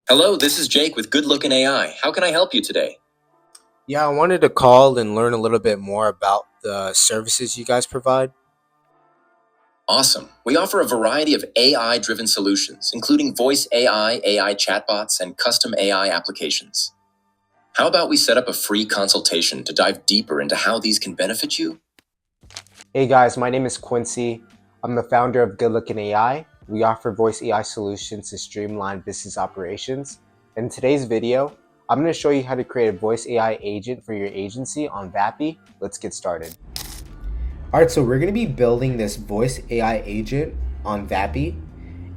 Hello, this is Jake with Good Looking AI. How can I help you today? Yeah, I wanted to call and learn a little bit more about the services you guys provide. Awesome. We offer a variety of AI driven solutions, including voice AI, AI chatbots, and custom AI applications. How about we set up a free consultation to dive deeper into how these can benefit you? Hey guys, my name is Quincy. I'm the founder of Good Looking AI. We offer voice AI solutions to streamline business operations. In today's video, I'm going to show you how to create a voice AI agent for your agency on VAPI. Let's get started. All right, so we're going to be building this voice AI agent on VAPI.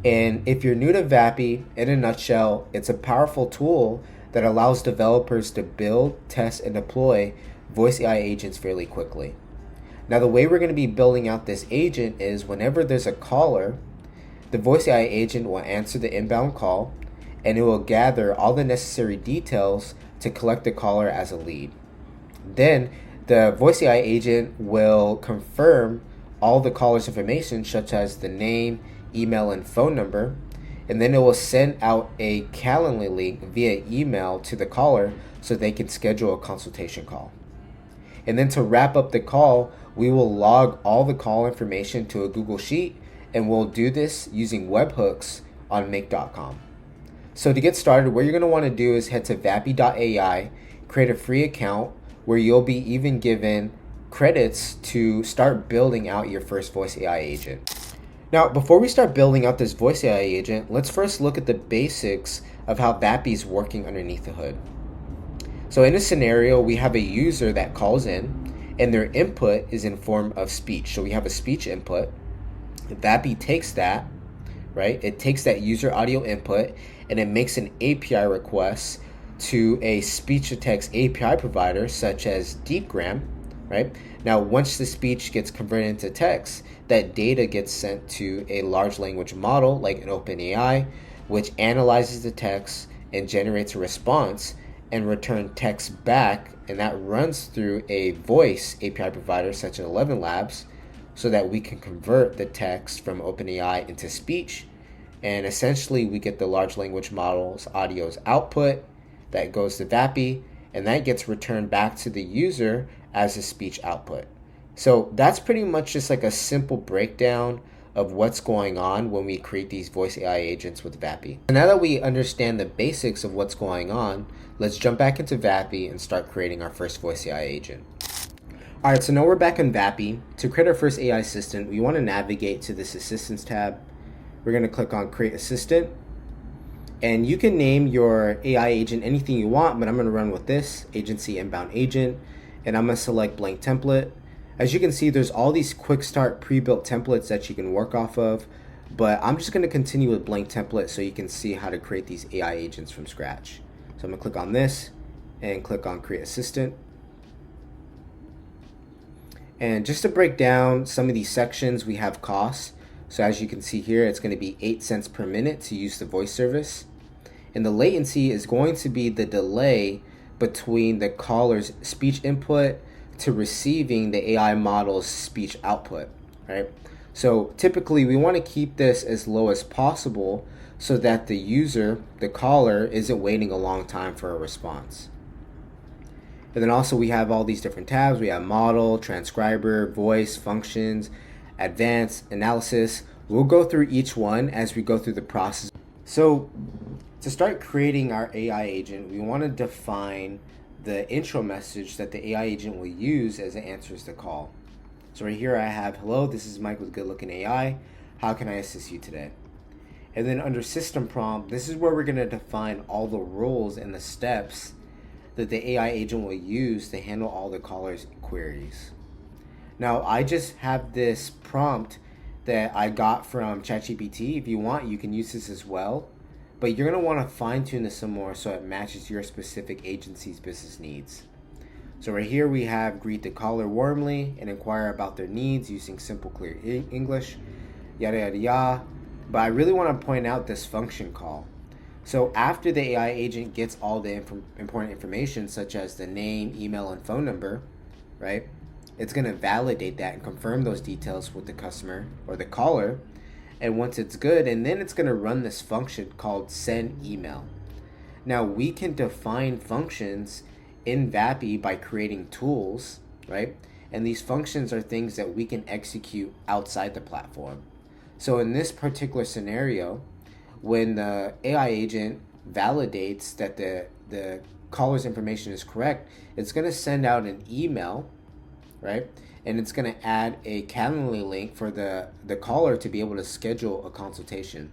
And if you're new to VAPI, in a nutshell, it's a powerful tool that allows developers to build, test, and deploy voice AI agents fairly quickly. Now, the way we're going to be building out this agent is whenever there's a caller, the voice AI agent will answer the inbound call and it will gather all the necessary details to collect the caller as a lead. Then the voice AI agent will confirm all the caller's information, such as the name, email, and phone number, and then it will send out a Calendly link via email to the caller so they can schedule a consultation call. And then to wrap up the call, we will log all the call information to a Google Sheet, and we'll do this using webhooks on make.com. So to get started, what you're going to want to do is head to vapi.ai, create a free account where you'll be even given credits to start building out your first voice AI agent. Now, before we start building out this voice AI agent, let's first look at the basics of how VAPI is working underneath the hood. So in a scenario, we have a user that calls in and their input is in form of speech. So we have a speech input. VAPI takes that, right? It takes that user audio input and it makes an API request to a speech-to-text API provider such as Deepgram, right? Now, once the speech gets converted into text, that data gets sent to a large language model like an OpenAI, which analyzes the text and generates a response and return text back, and that runs through a voice API provider such as 11 Labs so that we can convert the text from OpenAI into speech. And essentially, we get the large language model's audio's output that goes to VAPI, and that gets returned back to the user as a speech output. So that's pretty much just like a simple breakdown of what's going on when we create these voice AI agents with VAPI. So now that we understand the basics of what's going on, let's jump back into VAPI and start creating our first voice AI agent. All right, so now we're back in VAPI. To create our first AI assistant, we want to navigate to this Assistants tab. We're going to click on Create Assistant. And you can name your AI agent anything you want, but I'm going to run with this, Agency Inbound Agent, and I'm going to select Blank Template. As you can see, there's all these quick start pre-built templates that you can work off of, but I'm just going to continue with Blank Template so you can see how to create these AI agents from scratch. So I'm going to click on this and click on Create Assistant. And just to break down some of these sections, we have costs. So as you can see here, it's going to be 8 cents per minute to use the voice service. And the latency is going to be the delay between the caller's speech input to receiving the AI model's speech output, right? So typically we want to keep this as low as possible so that the user, the caller, isn't waiting a long time for a response. And then also we have all these different tabs. We have model, transcriber, voice, functions, advanced, analysis. We'll go through each one as we go through the process. So to start creating our AI agent, we want to define the intro message that the AI agent will use as it answers the call. So right here I have, hello, this is Mike with Good Looking AI. How can I assist you today? And then under system prompt, this is where we're going to define all the rules and the steps that the AI agent will use to handle all the caller's queries. Now, I just have this prompt that I got from ChatGPT. If you want, you can use this as well. But you're going to want to fine tune this some more so it matches your specific agency's business needs. So right here we have greet the caller warmly and inquire about their needs using simple, clear English, yada, yada, yada. But I really want to point out this function call. So after the AI agent gets all the important information, such as the name, email, and phone number, right? It's going to validate that and confirm those details with the customer or the caller. And once it's good, and then it's going to run this function called send email. Now we can define functions in VAPI by creating tools, right? And these functions are things that we can execute outside the platform. So in this particular scenario, when the AI agent validates that the caller's information is correct, it's going to send out an email, right? And it's going to add a Calendly link for the caller to be able to schedule a consultation.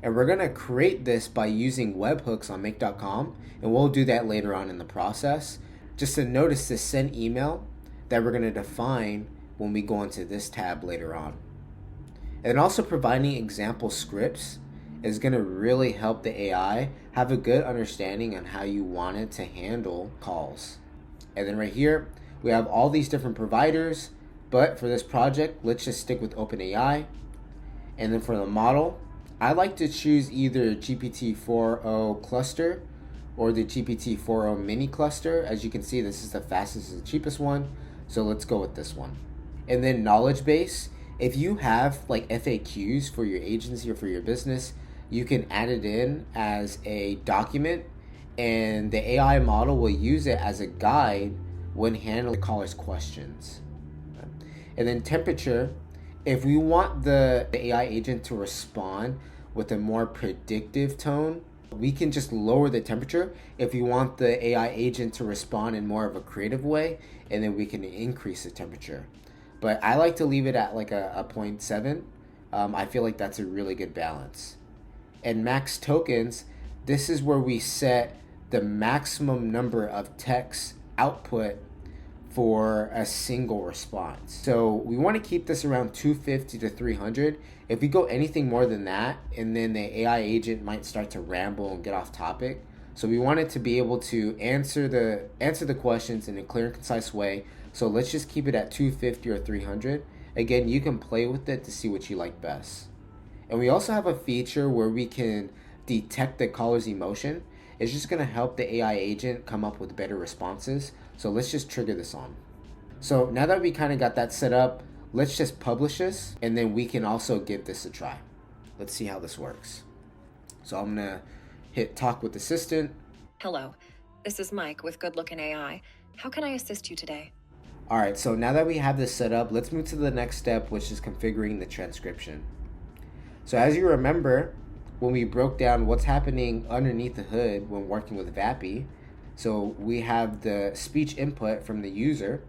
And we're going to create this by using webhooks on make.com, and we'll do that later on in the process. Just to notice the send email that we're going to define when we go into this tab later on. And also providing example scripts is going to really help the AI have a good understanding on how you want it to handle calls. And then right here, we have all these different providers, but for this project, let's just stick with OpenAI. And then for the model, I like to choose either GPT-4o cluster or the GPT-4o mini cluster. As you can see, this is the fastest and cheapest one. So let's go with this one. And then knowledge base. If you have like FAQs for your agency or for your business, you can add it in as a document, and the AI model will use it as a guide when handling the caller's questions. And then temperature. If we want the AI agent to respond with a more predictive tone, we can just lower the temperature. If we want the AI agent to respond in more of a creative way, and then we can increase the temperature. But I like to leave it at like a 0.7. I feel like that's a really good balance. And max tokens, this is where we set the maximum number of text output for a single response. So we want to keep this around 250 to 300. If we go anything more than that, and then the AI agent might start to ramble and get off topic. So we want it to be able to answer the questions in a clear and concise way. So let's just keep it at 250 or 300. Again, you can play with it to see what you like best. And we also have a feature where we can detect the caller's emotion. It's just going to help the AI agent come up with better responses. So let's just trigger this on. So now that we kind of got that set up, let's just publish this, and then we can also give this a try. Let's see how this works. So I'm going to hit talk with assistant. Hello, this is Mike with Good Looking AI. How can I assist you today? All right, so now that we have this set up, let's move to the next step, which is configuring the transcription. So as you remember, when we broke down what's happening underneath the hood when working with VAPI, so we have the speech input from the user,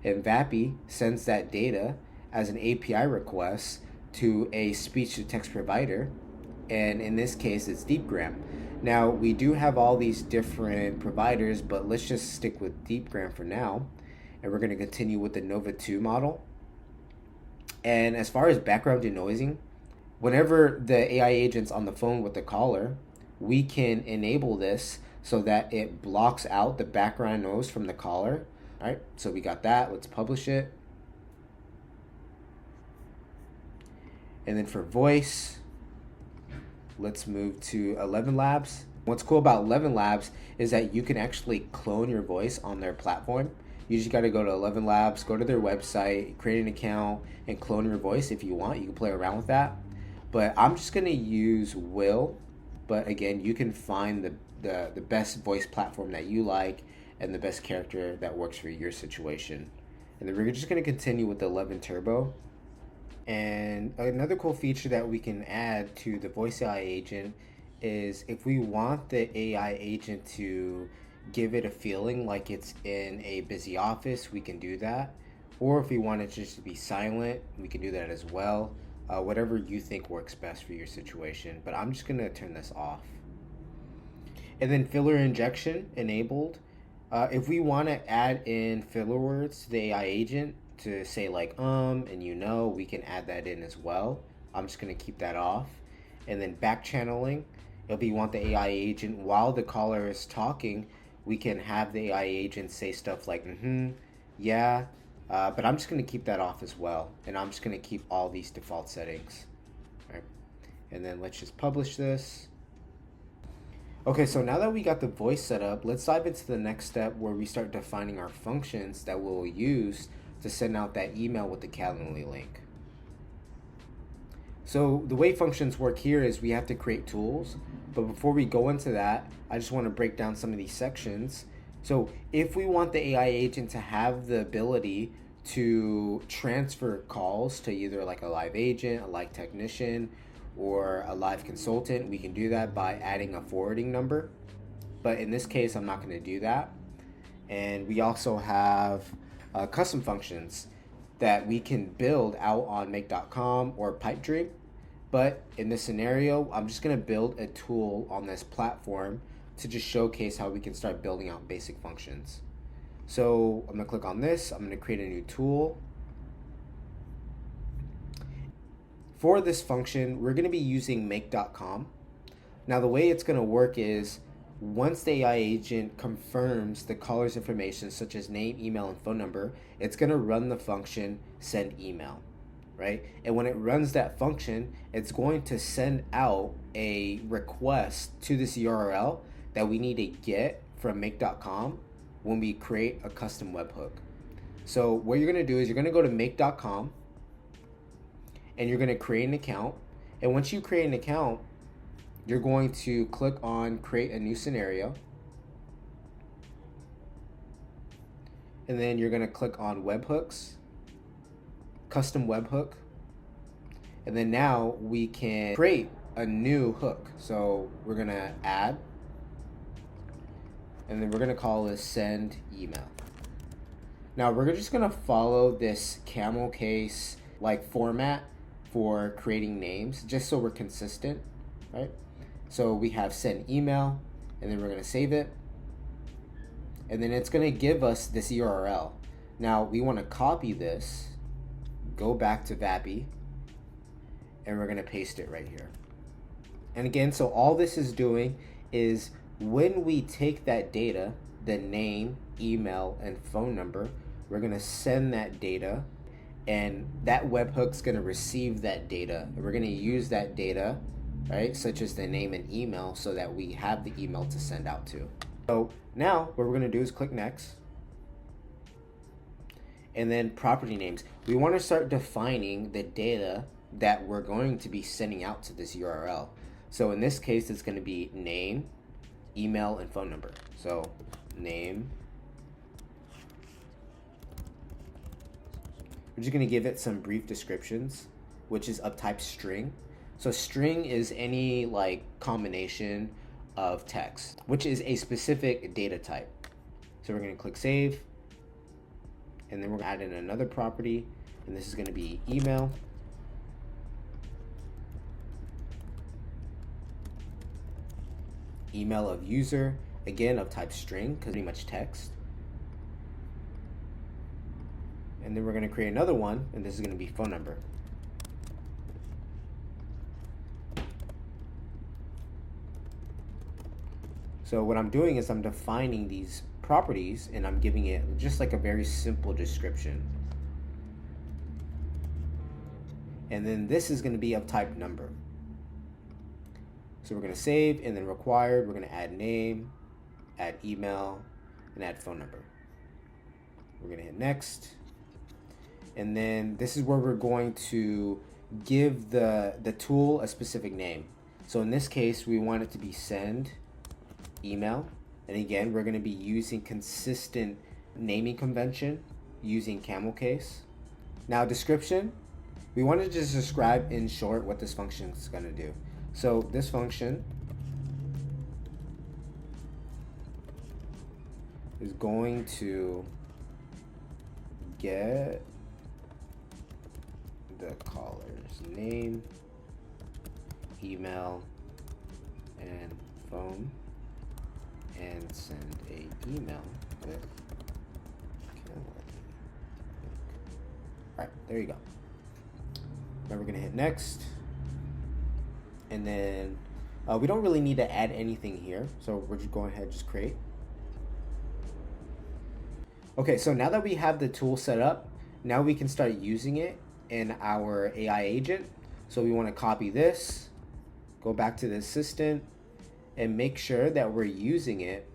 and VAPI sends that data as an API request to a speech-to-text provider, and in this case, it's DeepGram. Now, we do have all these different providers, but let's just stick with DeepGram for now, and we're going to continue with the Nova 2 model. And as far as background denoising, whenever the AI agent's on the phone with the caller, we can enable this so that it blocks out the background noise from the caller. All right, so we got that. Let's publish it. And then for voice, let's move to 11 Labs. What's cool about 11 Labs is that you can actually clone your voice on their platform. You just got to go to 11 Labs, go to their website, create an account, and clone your voice if you want. You can play around with that. But I'm just going to use Will. But again, you can find the best voice platform that you like and the best character that works for your situation. And then we're just going to continue with the 11 Turbo. And another cool feature that we can add to the voice AI agent is if we want the AI agent to give it a feeling like it's in a busy office, we can do that. Or if we want it just to be silent, we can do that as well. Whatever you think works best for your situation. But I'm just going to turn this off. And then filler injection enabled. If we want to add in filler words to the AI agent to say like and we can add that in as well. I'm just going to keep that off. And then back channeling. If we want the AI agent while the caller is talking, we can have the AI agent say stuff like yeah. But I'm just going to keep that off as well. And I'm just going to keep all these default settings. All right. And then let's just publish this. Okay, so now that we got the voice set up, let's dive into the next step where we start defining our functions that we'll use to send out that email with the Calendly link. So the way functions work here is we have to create tools, but before we go into that, I just want to break down some of these sections. So if we want the AI agent to have the ability to transfer calls to either like a live agent, a live technician, or a live consultant, we can do that by adding a forwarding number. But in this case, I'm not going to do that. And we also have custom functions that we can build out on make.com or Pipedream. But in this scenario, I'm just going to build a tool on this platform to just showcase how we can start building out basic functions. So I'm going to click on this. I'm going to create a new tool. For this function, we're going to be using make.com. Now the way it's going to work is once the AI agent confirms the caller's information such as name, email, and phone number, it's going to run the function send email, right? And when it runs that function, it's going to send out a request to this URL that we need to get from make.com when we create a custom webhook. So what you're going to do is you're going to go to make.com and you're going to create an account. And once you create an account, you're going to click on create a new scenario. And then you're going to click on webhooks, custom webhook. And then now we can create a new hook. So we're going to add, and then we're going to call this send email. Now we're just going to follow this camel case like format for creating names just so we're consistent, right? So we have send email, and then we're going to save it. And then it's going to give us this URL. Now we want to copy this, go back to VAPI, and we're going to paste it right here. And again, so all this is doing is when we take that data, the name, email, and phone number, we're going to send that data, and that webhook's going to receive that data. And we're going to use that data, right, such as the name and email, so that we have the email to send out to. So now what we're going to do is click next, and then property names. We want to start defining the data that we're going to be sending out to this URL. So in this case, it's going to be name, email, and phone number. So name. We're just going to give it some brief descriptions, which is of type string. So string is any like combination of text, which is a specific data type. So we're going to click save, and then we're going to add in another property, and this is going to be email. Email of user, again of type string, because pretty much text. And then we're going to create another one, and this is going to be phone number. So what I'm doing is I'm defining these properties, and I'm giving it just like a very simple description. And then this is going to be of type number. So we're going to save, and then required, we're going to add name, add email, and add phone number. We're going to hit next. And then this is where we're going to give the tool a specific name. So in this case, we want it to be send email. And again, we're going to be using consistent naming convention using camel case. Now description, we want to just describe in short what this function is going to do. So this function is going to get the caller's name, email, and phone, and send a email with Alright, there you go. Now we're gonna hit next, and then we don't really need to add anything here, so we're just going ahead and just create. Okay, so now that we have the tool set up, now we can start using it in our AI agent. So we want to copy this, go back to the assistant, and make sure that we're using it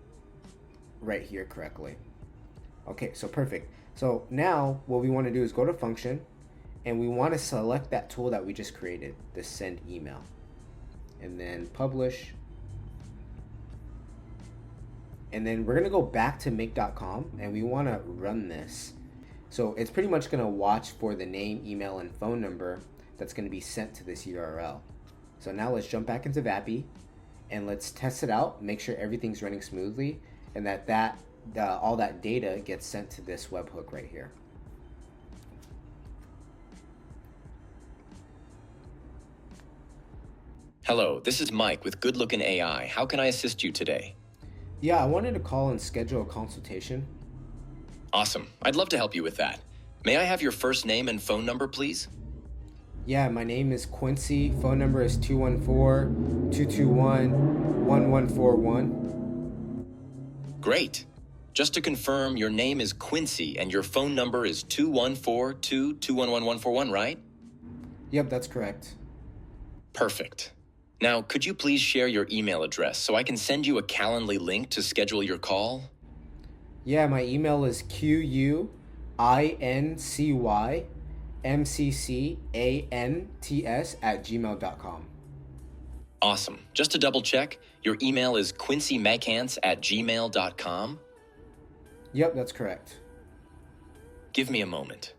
right here correctly. Okay, so perfect. So now what we want to do is go to function, and we want to select that tool that we just created, the send email, and then publish. And then we're going to go back to make.com and we want to run this. So it's pretty much going to watch for the name, email, and phone number that's going to be sent to this URL. So now let's jump back into VAPI and let's test it out, make sure everything's running smoothly, and that all that data gets sent to this webhook right here. Hello, this is Mike with Good Looking AI. How can I assist you today? Yeah, I wanted to call and schedule a consultation. Awesome. I'd love to help you with that. May I have your first name and phone number, please? Yeah, my name is Quincy. Phone number is 214-221-1141. Great. Just to confirm, your name is Quincy and your phone number is 214-221-1141, right? Yep, that's correct. Perfect. Now, could you please share your email address so I can send you a Calendly link to schedule your call? Yeah, my email is quincyMCCANTS@gmail.com. Awesome. Just to double check, your email is quincymaghants@gmail.com? Yep, that's correct. Give me a moment.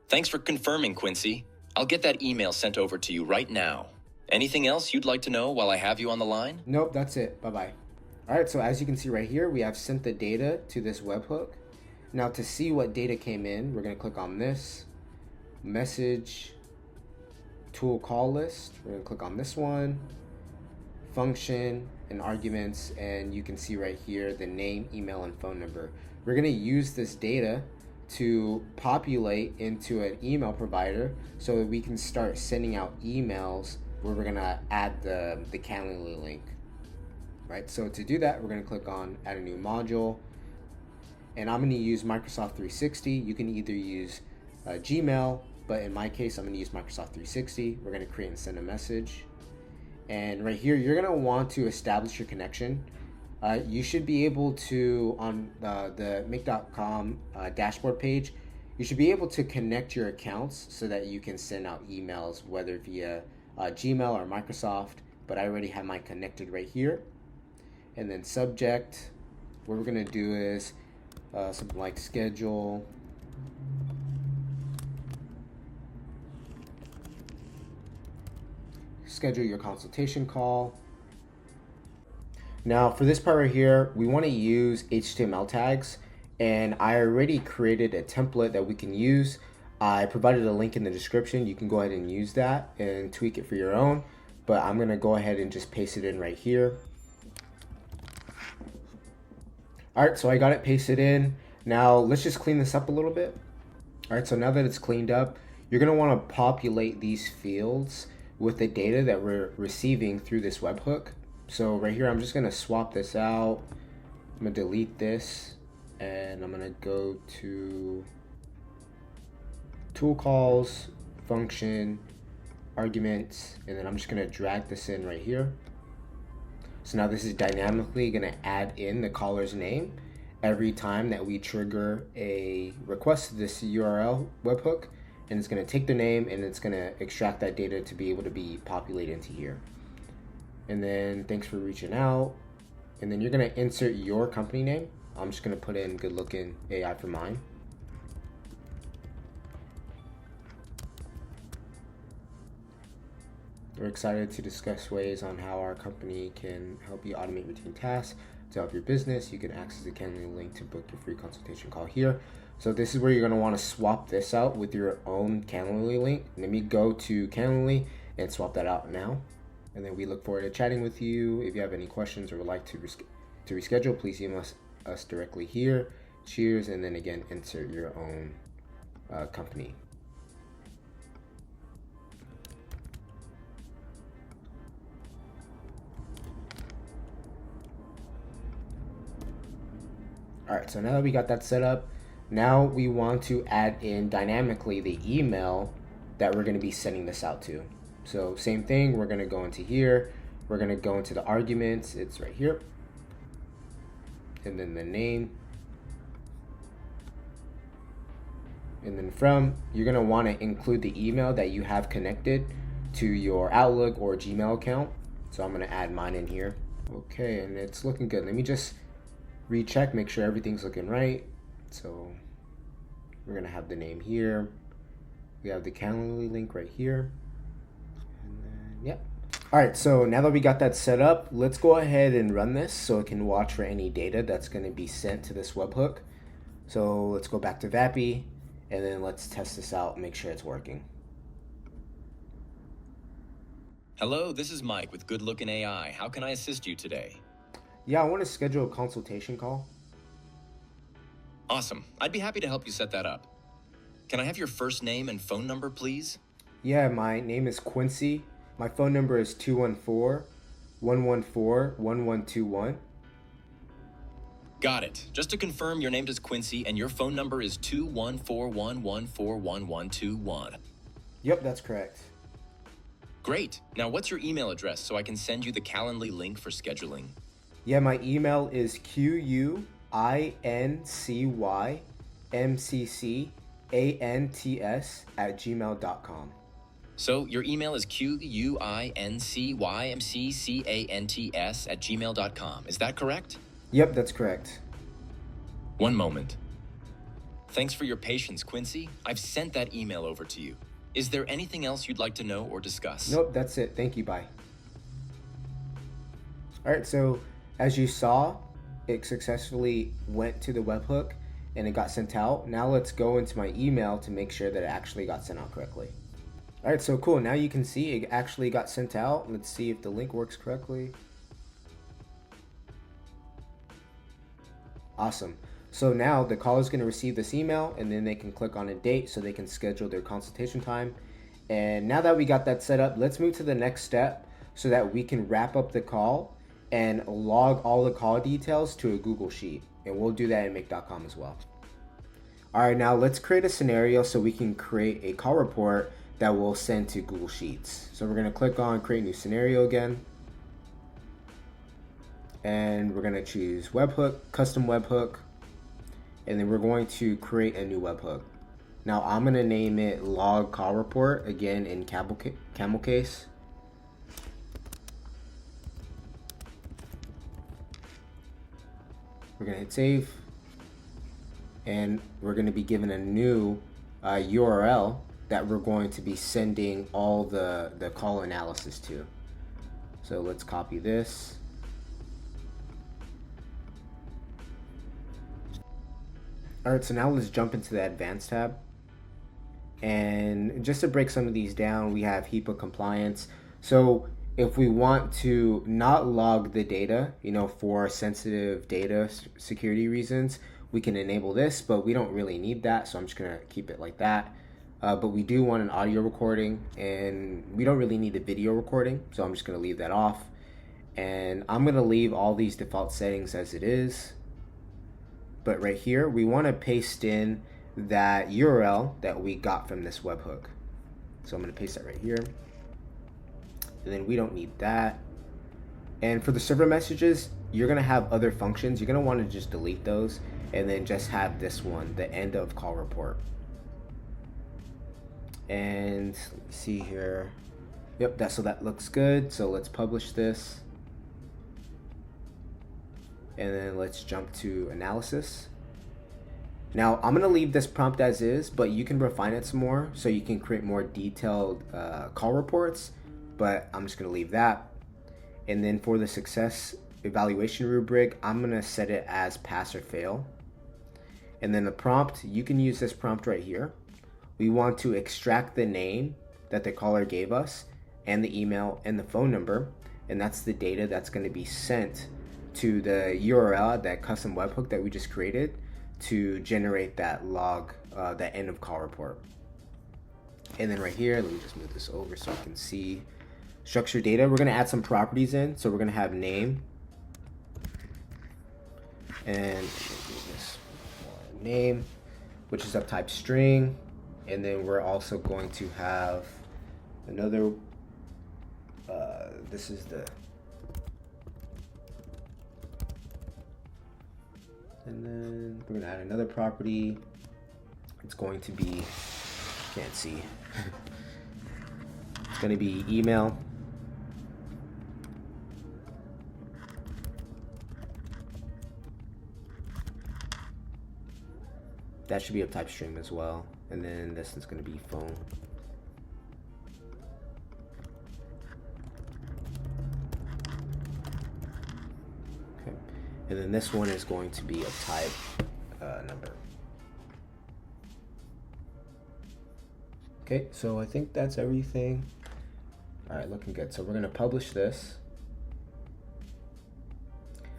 Thanks for confirming, Quincy. I'll get that email sent over to you right now. Anything else you'd like to know while I have you on the line? Nope, that's it. Bye-bye. All right, so as you can see right here, we have sent the data to this webhook. Now to see what data came in, we're gonna click on this, message, tool call list. We're gonna click on this one, function and arguments, and you can see right here the name, email, and phone number. We're gonna use this data to populate into an email provider so that we can start sending out emails where we're gonna add the Calendly link. Right, so to do that, we're gonna click on add a new module, and I'm gonna use Microsoft 360. You can either use Gmail, but in my case, I'm gonna use Microsoft 360. We're gonna create and send a message. And right here, you're gonna want to establish your connection. You should be able to, on the make.com dashboard page, you should be able to connect your accounts so that you can send out emails, whether via Gmail or Microsoft, but I already have mine connected right here. And then subject, what we're gonna do is something like schedule your consultation call. Now for this part right here, we want to use HTML tags, and I already created a template that we can use. I provided a link in the description. You can go ahead and use that and tweak it for your own, but I'm gonna go ahead and just paste it in right here. All right, so I got it pasted in. Now let's just clean this up a little bit. All right, so now that it's cleaned up, you're gonna wanna populate these fields with the data that we're receiving through this webhook. So right here, I'm just gonna swap this out. I'm gonna delete this, and I'm gonna go to tool calls, function, arguments, and then I'm just gonna drag this in right here. So now this is dynamically gonna add in the caller's name every time that we trigger a request to this URL webhook, and it's gonna take the name and it's gonna extract that data to be able to be populated into here. And then thanks for reaching out. And then you're gonna insert your company name. I'm just gonna put in Good Looking AI for mine. We're excited to discuss ways on how our company can help you automate routine tasks to help your business. You can access the Calendly link to book your free consultation call here. So this is where you're gonna wanna swap this out with your own Calendly link. Let me go to Calendly and swap that out now. And then we look forward to chatting with you. If you have any questions or would like to reschedule, please email us directly here. Cheers, and then again, insert your own company. All right, so now that we got that set up, now we want to add in dynamically the email that we're gonna be sending this out to. So same thing, we're gonna go into here, we're gonna go into the arguments, it's right here, and then the name, And then from, you're gonna wanna include the email that you have connected to your Outlook or Gmail account. So I'm gonna add mine in here. Okay, and it's looking good. Let me just recheck, make sure everything's looking right. So we're gonna have the name here. We have the Calendly link right here. And then, yeah. All right, so now that we got that set up, let's go ahead and run this so it can watch for any data that's gonna be sent to this webhook. So let's go back to VAPI, and then let's test this out and make sure it's working. Hello, this is Mike with Good Looking AI. How can I assist you today? Yeah, I want to schedule a consultation call. Awesome. I'd be happy to help you set that up. Can I have your first name and phone number, please? Yeah, my name is Quincy. My phone number is 214-114-1121. Got it. Just to confirm, your name is Quincy and your phone number is 214-114-1121. Yep, that's correct. Great. Now, what's your email address so I can send you the Calendly link for scheduling? Yeah, my email is quincyMccants@gmail.com. So your email is quincyMccants@gmail.com. Is that correct? Yep, that's correct. One moment. Thanks for your patience, Quincy. I've sent that email over to you. Is there anything else you'd like to know or discuss? Nope, that's it. Thank you, bye. All right, so as you saw, it successfully went to the webhook and it got sent out. Now let's go into my email to make sure that it actually got sent out correctly. All right, so cool. Now you can see it actually got sent out. Let's see if the link works correctly. Awesome. So now the caller is going to receive this email and then they can click on a date so they can schedule their consultation time. And now that we got that set up, let's move to the next step so that we can wrap up the call and log all the call details to a Google Sheet. And we'll do that in make.com as well. All right, now let's create a scenario so we can create a call report that we'll send to Google Sheets. So we're going to click on create new scenario again. And we're going to choose webhook, custom webhook. And then we're going to create a new webhook. Now I'm going to name it log call report, again in camel case. We're going to hit save. And we're going to be given a new URL that we're going to be sending all the call analysis to. So let's copy this. All right, so now let's jump into the advanced tab. And just to break some of these down, we have HIPAA compliance. So if we want to not log the data, for sensitive data security reasons, we can enable this, but we don't really need that. So I'm just gonna keep it like that. But we do want an audio recording and we don't really need a video recording. So I'm just gonna leave that off. And I'm gonna leave all these default settings as it is. But right here, we want to paste in that URL that we got from this webhook. So I'm going to paste that right here. And then we don't need that. And for the server messages, you're going to have other functions. You're going to want to just delete those and then just have this one, the end of call report. And let me see here. Yep, so that looks good. So let's publish this. And then let's jump to analysis. Now I'm gonna leave this prompt as is, but you can refine it some more so you can create more detailed call reports, but I'm just gonna leave that. And then for the success evaluation rubric, I'm gonna set it as pass or fail. And then the prompt, you can use this prompt right here. We want to extract the name that the caller gave us and the email and the phone number, and that's the data that's gonna be sent to the URL, that custom webhook that we just created to generate that log, that end of call report. And then right here, let me just move this over so you can see structured data. We're gonna add some properties in. So we're gonna have name and this name, which is of type string. And then we're also going to have another, this is the, and then we're gonna add another property, it's going to be, can't see, it's going to be email. That should be a type stream as well. And then this is going to be phone. Okay. And then this one is going to be a type number. Okay, so I think that's everything. All right, looking good. So we're going to publish this.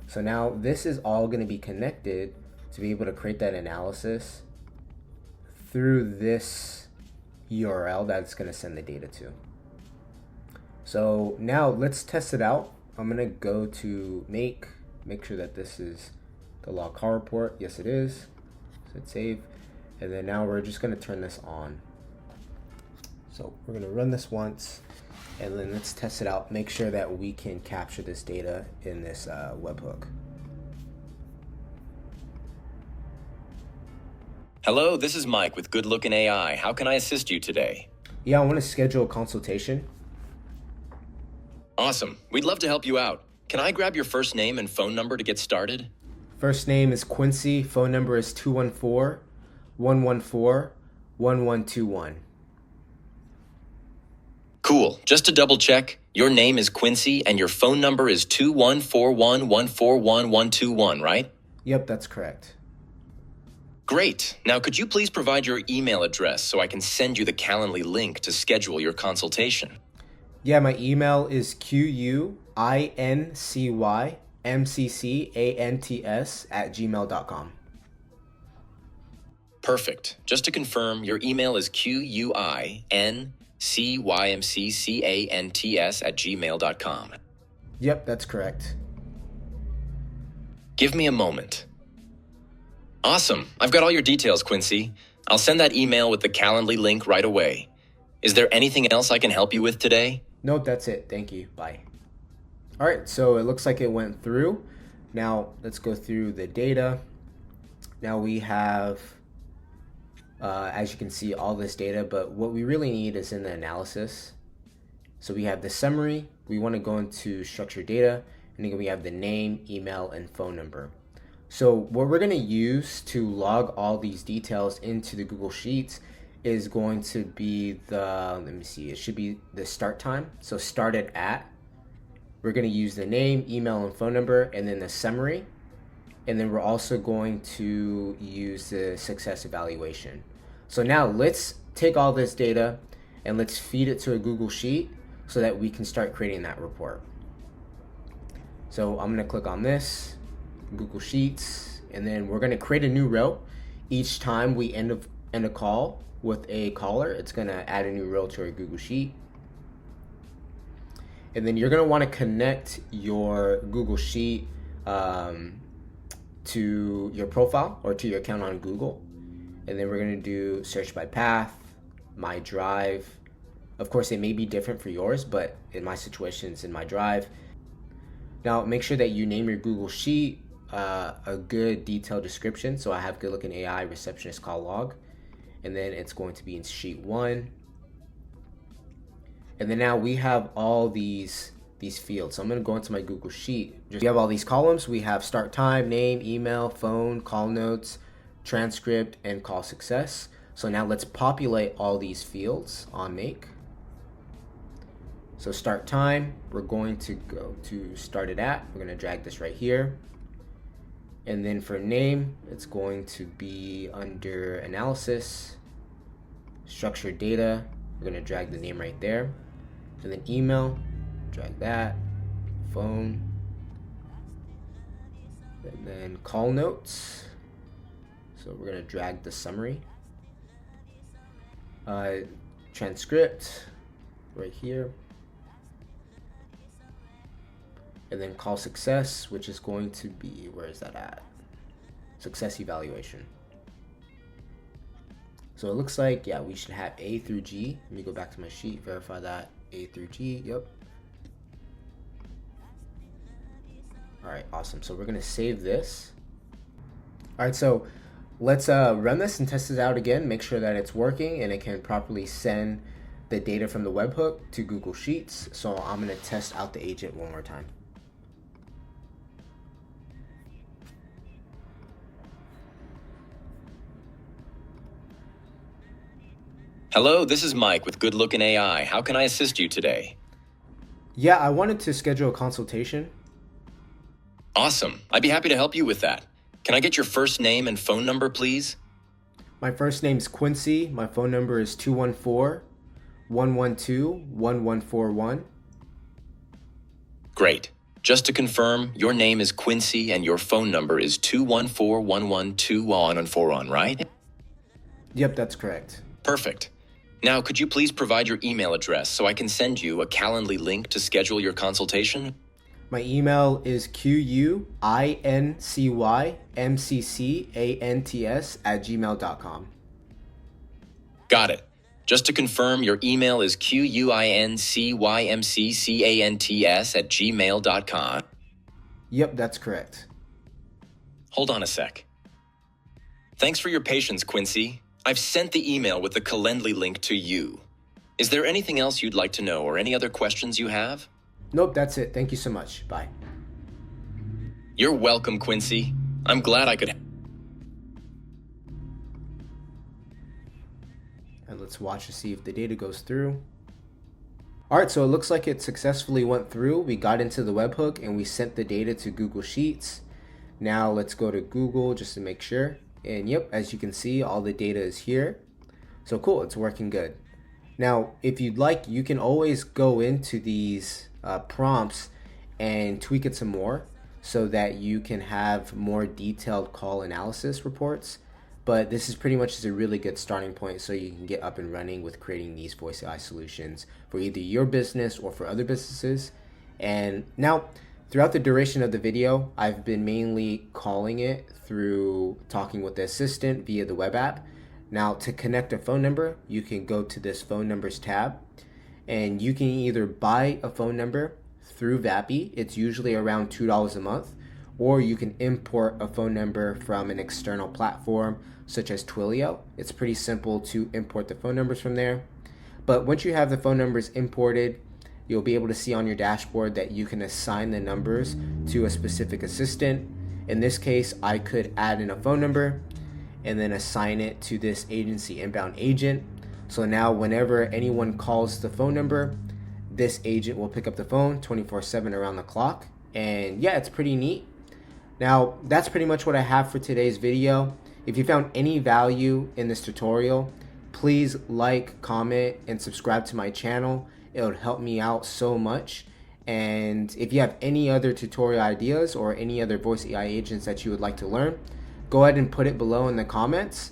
So now this is all going to be connected to be able to create that analysis through this URL that's going to send the data to. So now let's test it out. I'm going to go to make sure that this is the log call report. Yes, it is. So hit save. And then now we're just going to turn this on. So we're going to run this once, and then let's test it out. Make sure that we can capture this data in this webhook. Hello, this is Mike with Good Looking AI. How can I assist you today? Yeah, I want to schedule a consultation. Awesome. We'd love to help you out. Can I grab your first name and phone number to get started? First name is Quincy. Phone number is 214-114-1121. Cool. Just to double check, your name is Quincy and your phone number is 21411411121, right? Yep, that's correct. Great. Now, could you please provide your email address so I can send you the Calendly link to schedule your consultation? Yeah, my email is QUINCYMCCANTS@gmail.com. Perfect. Just to confirm, your email is QUINCYMCCANTS@gmail.com. Yep, that's correct. Give me a moment. Awesome. I've got all your details, Quincy. I'll send that email with the Calendly link right away. Is there anything else I can help you with today? Nope, that's it. Thank you. Bye. All right, so it looks like it went through. Now let's go through the data. Now we have, as you can see, all this data, but what we really need is in the analysis. So we have the summary. We want to go into structured data, and then we have the name, email, and phone number. So what we're going to use to log all these details into the Google Sheets is going to be the, let me see, it should be the start time. So started at, we're going to use the name, email, and phone number, and then the summary. And then we're also going to use the success evaluation. So now let's take all this data and let's feed it to a Google Sheet so that we can start creating that report. So I'm going to click on this, Google Sheets, and then we're going to create a new row. Each time we end a call with a caller, it's going to add a new row to our Google Sheet. And then you're going to want to connect your Google Sheet to your profile or to your account on Google. And then we're going to do search by path, my drive. Of course, it may be different for yours, but in my situation, it's in my drive. Now, make sure that you name your Google Sheet a good detailed description. So I have Good Looking AI receptionist call log, and then it's going to be in sheet 1. And then now we have all these fields. So I'm going to go into my Google Sheet. We have all these columns. We have start time, name, email, phone, call notes, transcript, and call success. So now let's populate all these fields on make. So start time, we're going to go to start it at. We're going to drag this right here. And then for name, it's going to be under analysis, structured data. We're going to drag the name right there. And then email, drag that, phone, and then call notes. So we're going to drag the summary. Transcript right here. And then call success, which is going to be, where is that at? Success evaluation. So it looks like, yeah, we should have A through G. Let me go back to my sheet, verify that. A through G, yep. All right, awesome. So we're gonna save this. All right, so Let's run this and test it out again, make sure that it's working and it can properly send the data from the webhook to Google Sheets. So I'm going to test out the agent one more time. Hello, this is Mike with Good Looking AI. How can I assist you today? Yeah, I wanted to schedule a consultation. Awesome. I'd be happy to help you with that. Can I get your first name and phone number, please? My first name's Quincy. My phone number is 214-112-1141. Great. Just to confirm, your name is Quincy and your phone number is 214-112-1141, right? Yep, that's correct. Perfect. Now, could you please provide your email address so I can send you a Calendly link to schedule your consultation? My email is quincyMccants@gmail.com. Got it. Just to confirm, your email is quincyMccants@gmail.com. Yep, that's correct. Hold on a sec. Thanks for your patience, Quincy. I've sent the email with the Calendly link to you. Is there anything else you'd like to know or any other questions you have? Nope, that's it. Thank you so much. Bye. You're welcome, Quincy. I'm glad I could. And let's watch to see if the data goes through. All right, so it looks like it successfully went through. We got into the webhook and we sent the data to Google Sheets. Now let's go to Google just to make sure. And yep, as you can see, all the data is here. So cool, it's working good. Now, if you'd like, you can always go into these prompts and tweak it some more so that you can have more detailed call analysis reports. But this is pretty much just a really good starting point so you can get up and running with creating these voice AI solutions for either your business or for other businesses. And now, throughout the duration of the video, I've been mainly calling it through talking with the assistant via the web app. Now, to connect a phone number, you can go to this phone numbers tab and you can either buy a phone number through VAPI. It's usually around $2 a month, or you can import a phone number from an external platform such as Twilio. It's pretty simple to import the phone numbers from there. But once you have the phone numbers imported, you'll be able to see on your dashboard that you can assign the numbers to a specific assistant. In this case, I could add in a phone number and then assign it to this agency inbound agent. So now whenever anyone calls the phone number, this agent will pick up the phone 24/7 around the clock. And yeah, it's pretty neat. Now, that's pretty much what I have for today's video. If you found any value in this tutorial, please like, comment, and subscribe to my channel. It would help me out so much. And if you have any other tutorial ideas or any other voice AI agents that you would like to learn, go ahead and put it below in the comments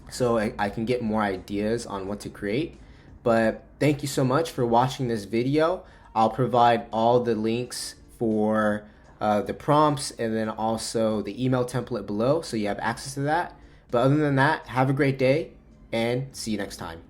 so I can get more ideas on what to create. But thank you so much for watching this video. I'll provide all the links for the prompts and then also the email template below so you have access to that. But other than that, have a great day and see you next time.